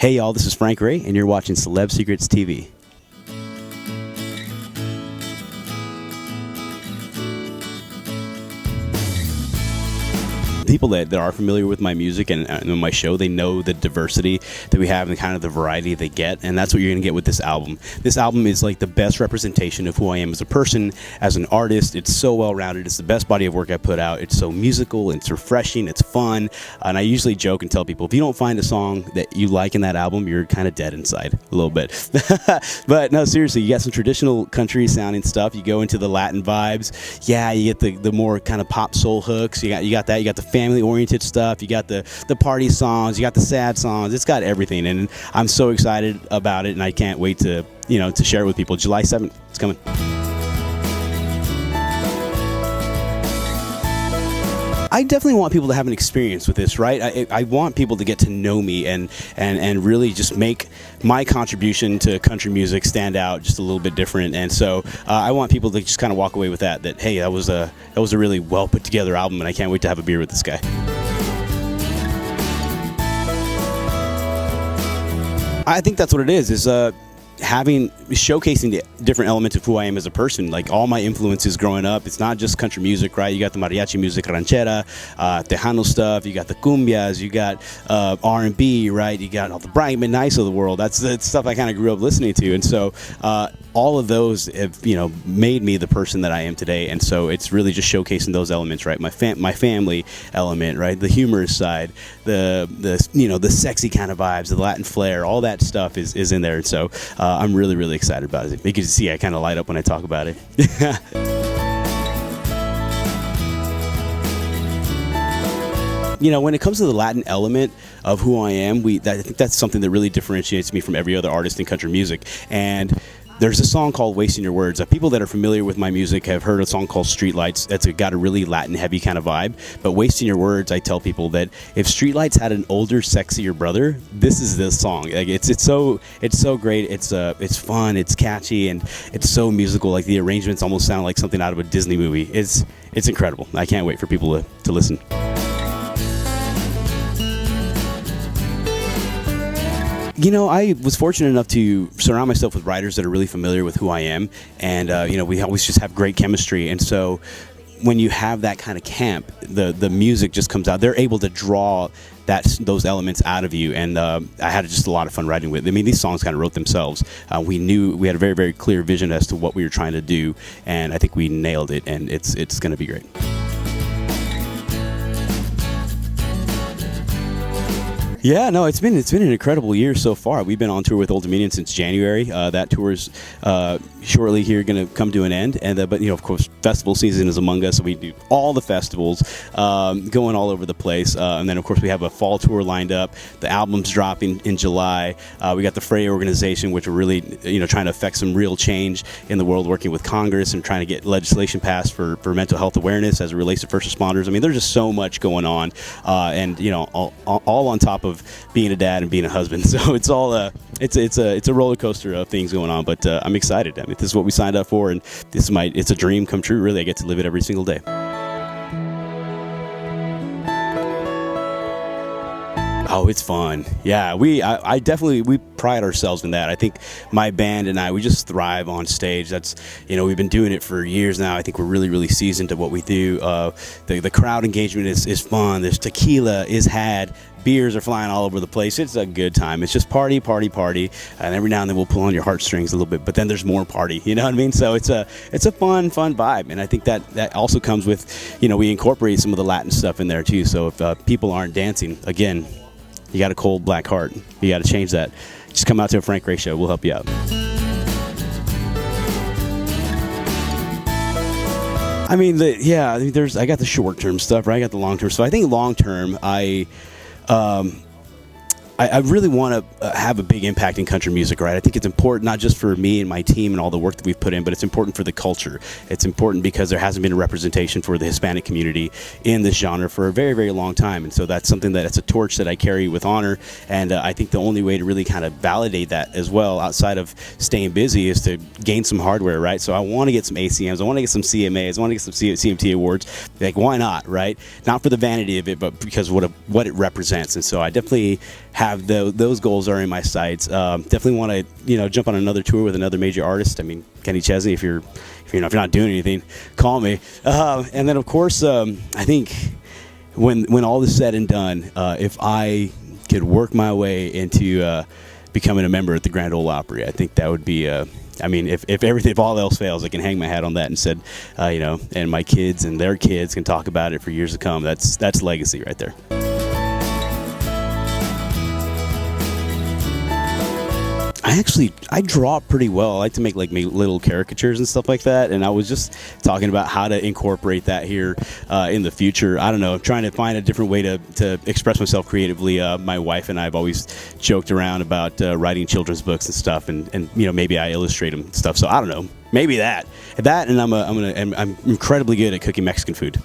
Hey y'all, this is Frank Ray, and you're watching Celeb Secrets TV. People that are familiar with my music and my show, they know the diversity that we have and kind of the variety they get, and that's what you're going to get with this album. This album is like the best representation of who I am as a person, as an artist. It's so well-rounded. It's the best body of work I put out. It's so musical, it's refreshing, it's fun, and I usually joke and tell people, if you don't find a song that you like in that album, you're kind of dead inside a little bit. But no, seriously, you got some traditional country sounding stuff. You go into the Latin vibes. Yeah, you get the more kind of pop soul hooks. You got that. You got the family-oriented stuff. You got the party songs. You got the sad songs. It's got everything, and I'm so excited about it, and I can't wait to share it with people. July 7th, it's coming. I definitely want people to have an experience with this, right? I want people to get to know me and really just make my contribution to country music stand out just a little bit different. And so I want people to just kind of walk away with that hey, that was a really well put together album, and I can't wait to have a beer with this guy. I think that's what it is showcasing the different elements of who I am as a person. Like all my influences growing up, it's not just country music, right? You got the mariachi music, ranchera, Tejano stuff, you got the cumbias, you got R&B, right? You got all the Brian McKnights of the world. That's the stuff I kind of grew up listening to, and so all of those have made me the person that I am today. And so it's really just showcasing those elements, right? My family element, right? The humorous side, the sexy kind of vibes, the Latin flair, all that stuff is in there. And so I'm really, really excited about it. You can see I kind of light up when I talk about it. When it comes to the Latin element of who I am, I think that's something that really differentiates me from every other artist in country music. And there's a song called Wasting Your Words. People that are familiar with my music have heard a song called Streetlights. That's got a really Latin heavy kind of vibe. But Wasting Your Words, I tell people that if Streetlights had an older, sexier brother, this is the song. Like it's so great. It's fun. It's catchy, and it's so musical. Like the arrangements almost sound like something out of a Disney movie. It's incredible. I can't wait for people to listen. I was fortunate enough to surround myself with writers that are really familiar with who I am, and we always just have great chemistry. And so when you have that kind of camp, the music just comes out. They're able to draw those elements out of you, and I had just a lot of fun writing with. I mean, these songs kind of wrote themselves. We had a very, very clear vision as to what we were trying to do, and I think we nailed it, and it's going to be great. Yeah, no, it's been an incredible year so far. We've been on tour with Old Dominion since January. That tour is shortly here going to come to an end, and but of course, festival season is among us. So we do all the festivals, going all over the place, and then of course we have a fall tour lined up. The album's dropping in July. We got the Frey organization, which are really trying to affect some real change in the world, working with Congress and trying to get legislation passed for mental health awareness as it relates to first responders. I mean, there's just so much going on, and all on top of being a dad and being a husband. So it's all it's a roller coaster of things going on, but I'm excited. I mean, this is what we signed up for, and it's a dream come true. Really, I get to live it every single day. Oh, it's fun. Yeah, I definitely pride ourselves in that. I think my band and we just thrive on stage. That's we've been doing it for years now. I think we're really, really seasoned at what we do. The crowd engagement is fun. There's tequila is had. Beers are flying all over the place. It's a good time. It's just party, and every now and then we'll pull on your heartstrings a little bit, but then there's more party. You know what I mean? So it's a fun vibe, and I think that also comes with we incorporate some of the Latin stuff in there too. So if people aren't dancing, again, you got a cold black heart. You got to change that. Just come out to a Frank Ray show. We'll help you out. I mean, I got the short-term stuff, right? I got the long-term stuff. I think long-term, I really want to have a big impact in country music, right? I think it's important not just for me and my team and all the work that we've put in, but it's important for the culture. It's important because there hasn't been a representation for the Hispanic community in this genre for a very, very long time. And so that's something that's a torch that I carry with honor. And I think the only way to really kind of validate that as well, outside of staying busy, is to gain some hardware, right? So I want to get some ACMs. I want to get some CMAs. I want to get some CMT awards. Like, why not, right? Not for the vanity of it, but because what it represents. And so I definitely have have those goals are in my sights. Definitely want to jump on another tour with another major artist. I mean, Kenny Chesney, if you're not doing anything, call me. And then of course, I think when all is said and done, if I could work my way into becoming a member at the Grand Ole Opry, I think that would be. I mean, if all else fails, I can hang my hat on that and said, and my kids and their kids can talk about it for years to come. That's legacy right there. I draw pretty well. I like to make little caricatures and stuff like that, and I was just talking about how to incorporate that here in the future. I don't know, I'm trying to find a different way to express myself creatively. My wife and I have always joked around about writing children's books and stuff, and maybe I illustrate them and stuff. So I don't know, maybe that, and I'm incredibly good at cooking Mexican food.